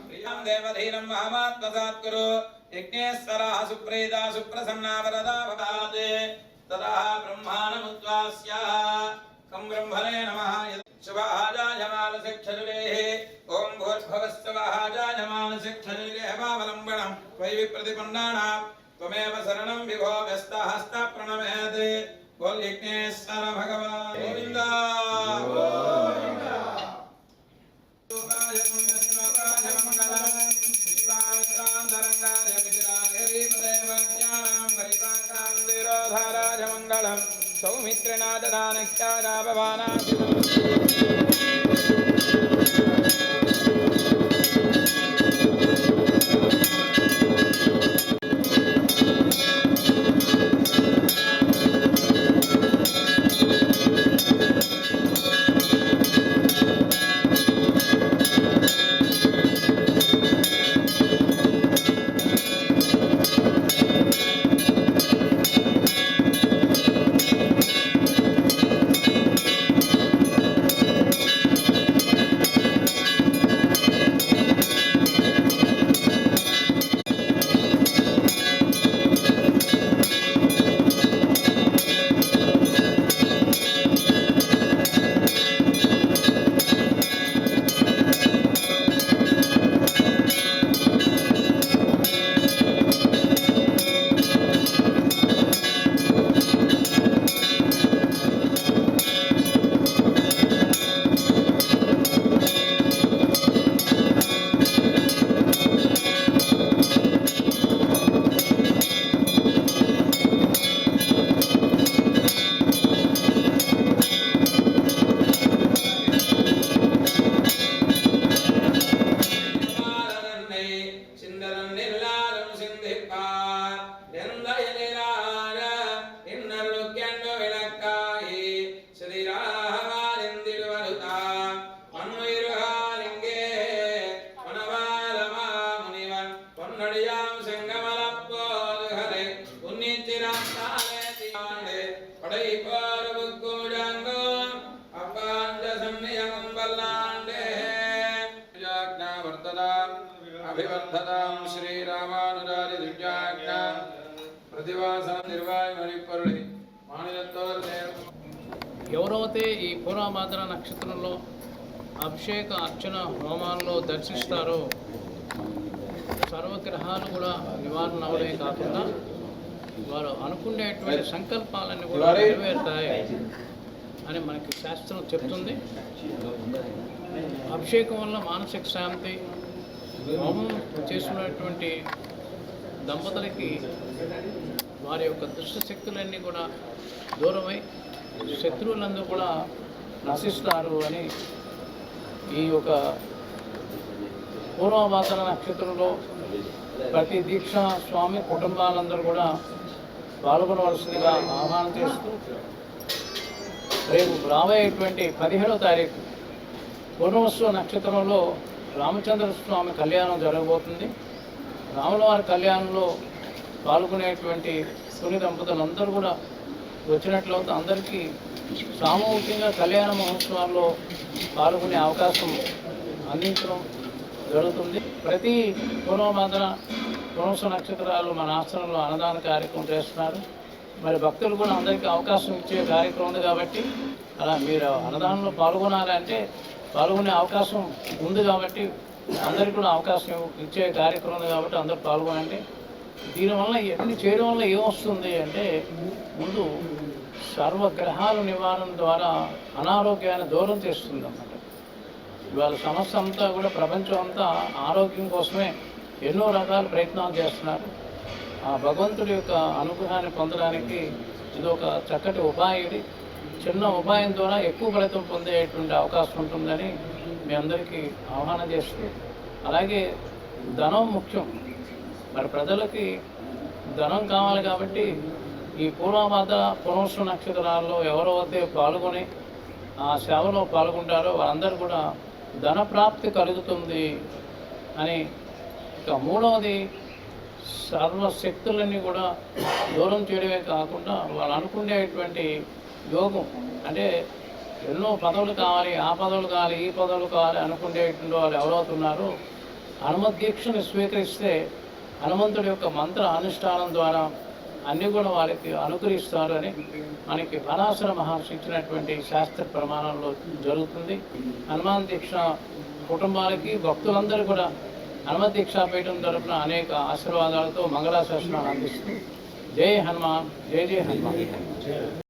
प्रियं देवधीनं महामात्मसात्कुरु यज्ञेश्वरः सुप्रीता सुप्रसन्ना वरदा भवाते तदा ब्रह्माणमुद्वास्याः कं ब्रह्मणे नमः शुभाजायमानसिक्षरुरेः ॐ भूर्भुवस्सुभाजायमानसिक्षरुरेः वावलम्बनं वै विप्रतिपन्नानां त्वमेव शरणं विभो व्यस्तहस्तप्रणमेत् बोल यज्ञेश्वर भगवान् गोविन्द अभिवर्धतां श्रीरामानुजादि दिव्याज्ञा प्रतिवासन निर्वाय मणिपर्णि ఎవరైతే ఈ పూర్వభాద్ర నక్షత్రంలో అభిషేక అర్చన హోమాల్లో దర్శిస్తారో సర్వగ్రహాలు కూడా నివారణ అవడే కాకుండా వారు అనుకునేటువంటి సంకల్పాలన్నీ కూడా నెరవేరుతాయి అని మనకి శాస్త్రం చెప్తుంది. అభిషేకం వల్ల మానసిక శాంతి, హోమం చేసుకున్నటువంటి దంపతులకి వారి యొక్క దుష్ట శక్తులన్నీ కూడా దూరమై శత్రువులందరూ కూడా నశిస్తారు అని ఈ యొక్క పూర్వభాద్ర నక్షత్రంలో ప్రతి దీక్షా స్వామి కుటుంబాలందరూ కూడా పాల్గొనవలసిందిగా ఆహ్వానం చేస్తూ రేపు రాబోయేటువంటి 17వ తారీఖు పూర్ణవసు నక్షత్రంలో రామచంద్ర స్వామి కళ్యాణం జరగబోతుంది. రాముల వారి కళ్యాణంలో పాల్గొనేటువంటి తొలి దంపతులందరూ కూడా వచ్చినట్లయితే అందరికీ సామూహికంగా కళ్యాణ మహోత్సవాల్లో పాల్గొనే అవకాశం అందించడం జరుగుతుంది. ప్రతి పూర్వభాద్ర నక్షత్రాలు మన ఆశ్రమంలో అన్నదాన కార్యక్రమం చేస్తున్నారు. మరి భక్తులు కూడా అందరికీ అవకాశం ఇచ్చే కార్యక్రమం ఉంది కాబట్టి అలా మీరు అన్నదానంలో పాల్గొనాలంటే పాల్గొనే అవకాశం ఉంది కాబట్టి అందరికీ కూడా అవకాశం ఇచ్చే కార్యక్రమం ఉంది కాబట్టి అందరూ పాల్గొనండి. దీనివల్ల ఎన్ని చేయడం వల్ల ఏమొస్తుంది అంటే ముందు సర్వగ్రహాల నివారణ ద్వారా అనారోగ్యాన్ని దూరం చేస్తుంది అన్నమాట. ఇవాళ సమస్య అంతా కూడా ప్రపంచం అంతా ఆరోగ్యం కోసమే ఎన్నో రకాల ప్రయత్నాలు చేస్తున్నారు. ఆ భగవంతుడి యొక్క అనుగ్రహాన్ని పొందడానికి ఇది ఒక చక్కటి ఉపాయం. ఇది చిన్న ఉపాయం ద్వారా ఎక్కువ ఫలితం పొందేటువంటి అవకాశం ఉంటుందని మీ అందరికీ ఆహ్వానం చేస్తూ, అలాగే ధనం ముఖ్యం. మరి ప్రజలకి ధనం కావాలి కాబట్టి ఈ పూర్వభాద్ర నక్షత్రాల్లో ఎవరైతే పాల్గొని ఆ సేవలో పాల్గొంటారో వారందరూ కూడా ధన ప్రాప్తి కలుగుతుంది అని. ఇక మూడవది, సర్వశక్తులన్నీ కూడా దూరం చేయడమే కాకుండా వాళ్ళు అనుకునేటువంటి యోగం, అంటే ఎన్నో పదవులు కావాలి, ఆ పదవులు కావాలి, ఈ పదవులు కావాలి అనుకునేటువంటి వాళ్ళు ఎవరవుతున్నారో హనుమత్ దీక్షను స్వీకరిస్తే హనుమంతుడి యొక్క మంత్ర అనుష్ఠానం ద్వారా అన్నీ కూడా వాళ్ళకి అనుగ్రహిస్తారు అని మనకి పరాశర మహర్షి ఇచ్చినటువంటి శాస్త్ర ప్రమాణంలో జరుగుతుంది. హనుమాన్ దీక్ష కుటుంబాలకి భక్తులందరూ కూడా హనుమత్ దీక్షాపీఠం తరపున అనేక ఆశీర్వాదాలతో మంగళాశాసనాలు అందిస్తుంది. జై హనుమాన్, జై జై హనుమాన్.